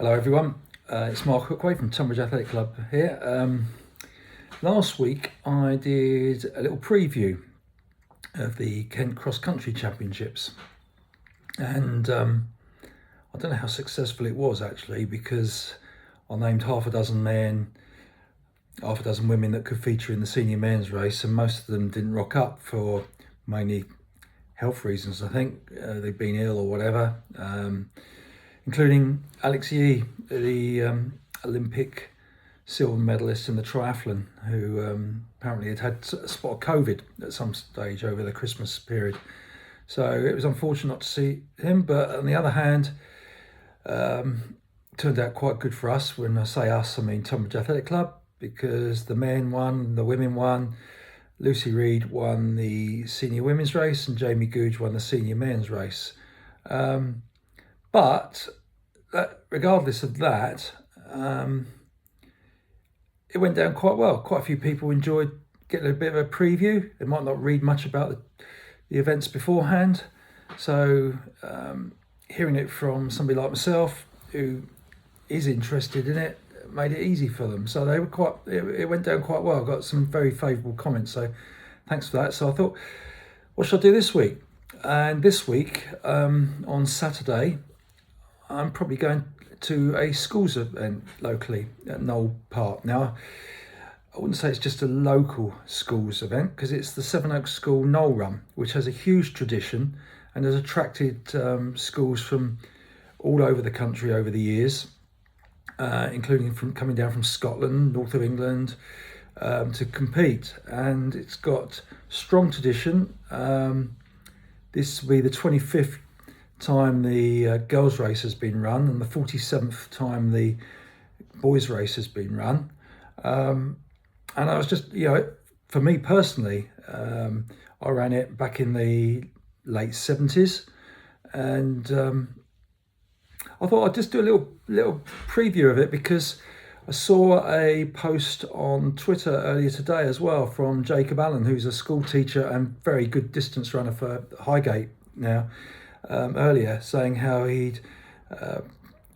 Hello everyone, it's Mark Hookway from Tunbridge Athletic Club here. Last week I did a little preview of the Kent Cross Country Championships, and I don't know how successful it was actually, because I named half a dozen men, half a dozen women that could feature in the senior men's race, and most of them didn't rock up for mainly health reasons. I think they've been ill or whatever. Including Alex Yee, the Olympic silver medalist in the triathlon, who apparently had a spot of COVID at some stage over the Christmas period. So it was unfortunate not to see him, but on the other hand, turned out quite good for us. When I say us, I mean Tunbridge Athletic Club, because the men won, the women won. Lucy Reed won the senior women's race and Jamie Googe won the senior men's race. But regardless of that, it went down quite well. Quite a few people enjoyed getting a bit of a preview. They might not read much about the events beforehand. So hearing it from somebody like myself who is interested in it made it easy for them. So they were it went down quite well. I got some very favourable comments. So thanks for that. So I thought, what should I do this week? And this week, on Saturday, I'm probably going to a schools event locally at Knoll Park. Now, I wouldn't say it's just a local schools event, because it's the Sevenoaks school Knoll Run, which has a huge tradition and has attracted schools from all over the country over the years, including from coming down from Scotland, north of England, to compete. And it's got strong tradition. This will be the 25th time the girls race has been run, and the 47th time the boys race has been run. And I was just, for me personally, I ran it back in the late 70s, and I thought I'd just do a little preview of it, because I saw a post on Twitter earlier today as well from Jacob Allen, who's a school teacher and very good distance runner for Highgate now, earlier, saying how he'd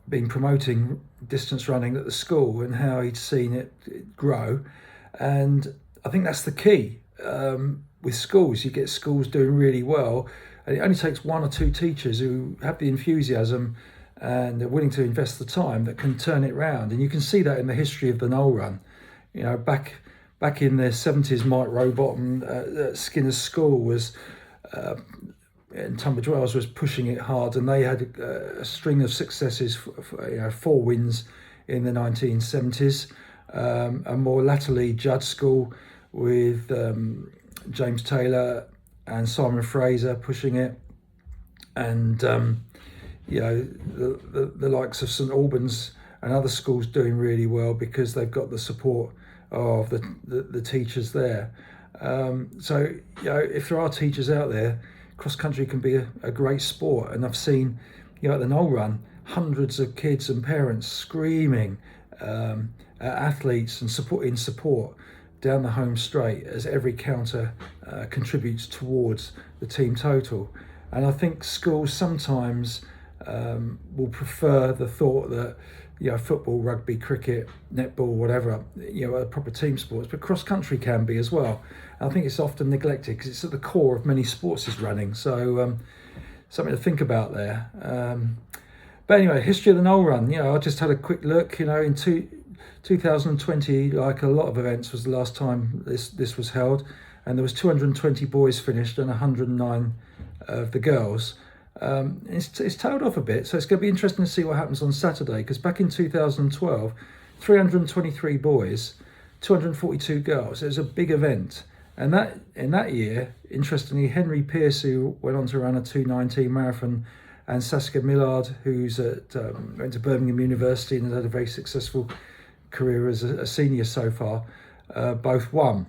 been promoting distance running at the school and how he'd seen it grow. And I think that's the key with schools. You get schools doing really well, and it only takes one or two teachers who have the enthusiasm and are willing to invest the time that can turn it round. And you can see that in the history of the Knoll Run. Back in the 70s, Mike Rowbottom at Skinner's School was in Tunbridge Wells was pushing it hard, and they had a string of successes, 4 wins in the 1970s. And more latterly, Judd School with James Taylor and Simon Fraser pushing it, and the likes of St Albans and other schools doing really well because they've got the support of the teachers there. So if there are teachers out there, cross country can be a great sport. And I've seen, at the Knoll Run, hundreds of kids and parents screaming at athletes and support down the home straight, as every counter contributes towards the team total. And I think schools sometimes will prefer the thought that football, rugby, cricket, netball, whatever, are proper team sports, but cross country can be as well. And I think it's often neglected because it's at the core of many sports is running. So something to think about there. But anyway, history of the Knoll Run. I just had a quick look. In 2020, like a lot of events, was the last time this was held, and there was 220 boys finished and 109 of the girls. It's tailed off a bit, so it's going to be interesting to see what happens on Saturday, because back in 2012, 323 boys, 242 girls. It was a big event, and in that year, interestingly, Henry Pearce, who went on to run a 2:19 marathon, and Saskia Millard, who's went to Birmingham University and has had a very successful career as a senior so far, both won.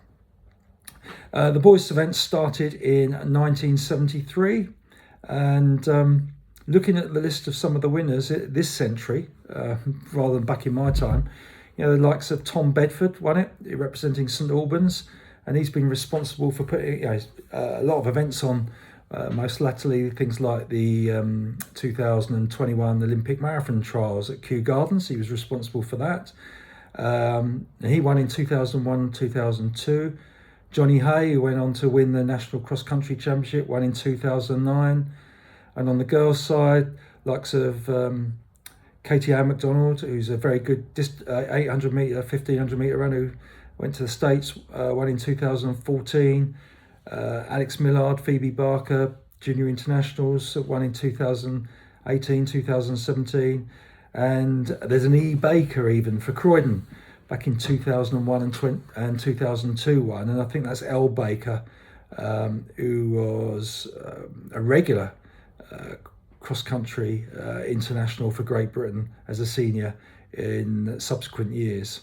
The boys' event started in 1973. And looking at the list of some of the winners this century, rather than back in my time, the likes of Tom Bedford won it, representing St Albans, and he's been responsible for putting a lot of events on most latterly things like the 2021 Olympic Marathon trials at Kew Gardens. He was responsible for that. He won in 2001, 2002. Johnny Hay, who went on to win the National Cross Country Championship, won in 2009. And on the girls' side, likes of Katie Ann McDonald, who's a very good 800 metre, 1500 metre runner, who went to the States, won in 2014. Alex Millard, Phoebe Barker, Junior Internationals, won in 2018, 2017. And there's an E. Baker even for Croydon back in 2001 and 2002 one. And I think that's L. Baker, who was a regular cross-country international for Great Britain as a senior in subsequent years.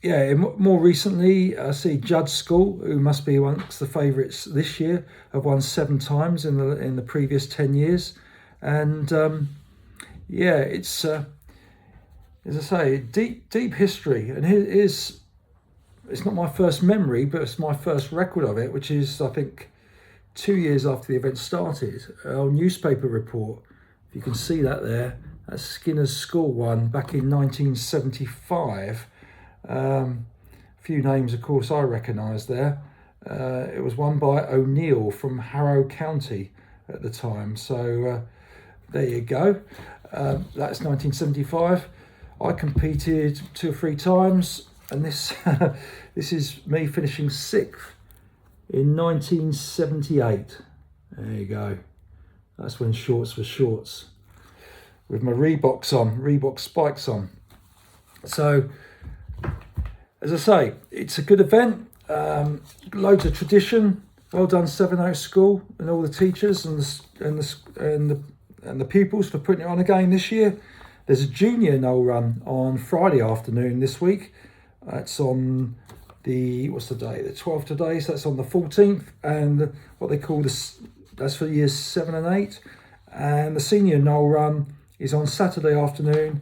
Yeah, more recently, I see Judd School, who must be amongst the favourites this year, have won 7 times in the previous 10 years. And yeah, it's, as I say, deep history. And it's not my first memory, but it's my first record of it, which is, I think, 2 years after the event started. Our newspaper report, if you can see that there, that's Skinner's School one back in 1975. A few names, of course, I recognise there. It was won by O'Neill from Harrow County at the time. So there you go. That's 1975. I competed 2 or 3 times, and this this is me finishing 6th in 1978. There you go. That's when shorts were shorts, with my Reebok spikes on. So, as I say, it's a good event. Loads of tradition. Well done, Sevenoaks School and all the teachers and the pupils for putting it on again this year. There's a junior Knoll Run on Friday afternoon this week. It's on the, what's the day? The 12th today, so that's on the 14th. And what they call that's for years 7 and 8. And the senior Knoll Run is on Saturday afternoon.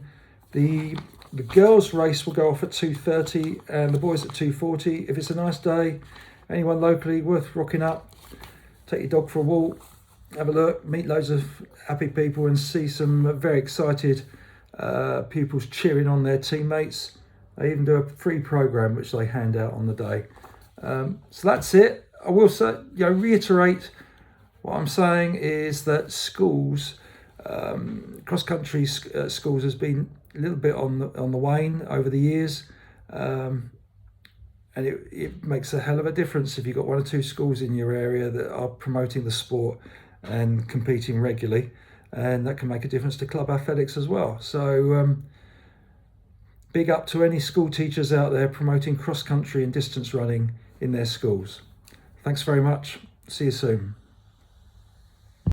The girls' race will go off at 2:30 and the boys at 2:40. If it's a nice day, anyone locally worth rocking up, take your dog for a walk, have a look, meet loads of happy people and see some very excited pupils cheering on their teammates. They even do a free program which they hand out on the day. So that's it. I will say, reiterate what I'm saying is that schools, cross-country schools has been a little bit on the wane over the years, and it makes a hell of a difference if you've got 1 or 2 schools in your area that are promoting the sport and competing regularly, and that can make a difference to club athletics as well. So big up to any school teachers out there promoting cross-country and distance running in their schools. Thanks very much. See you soon.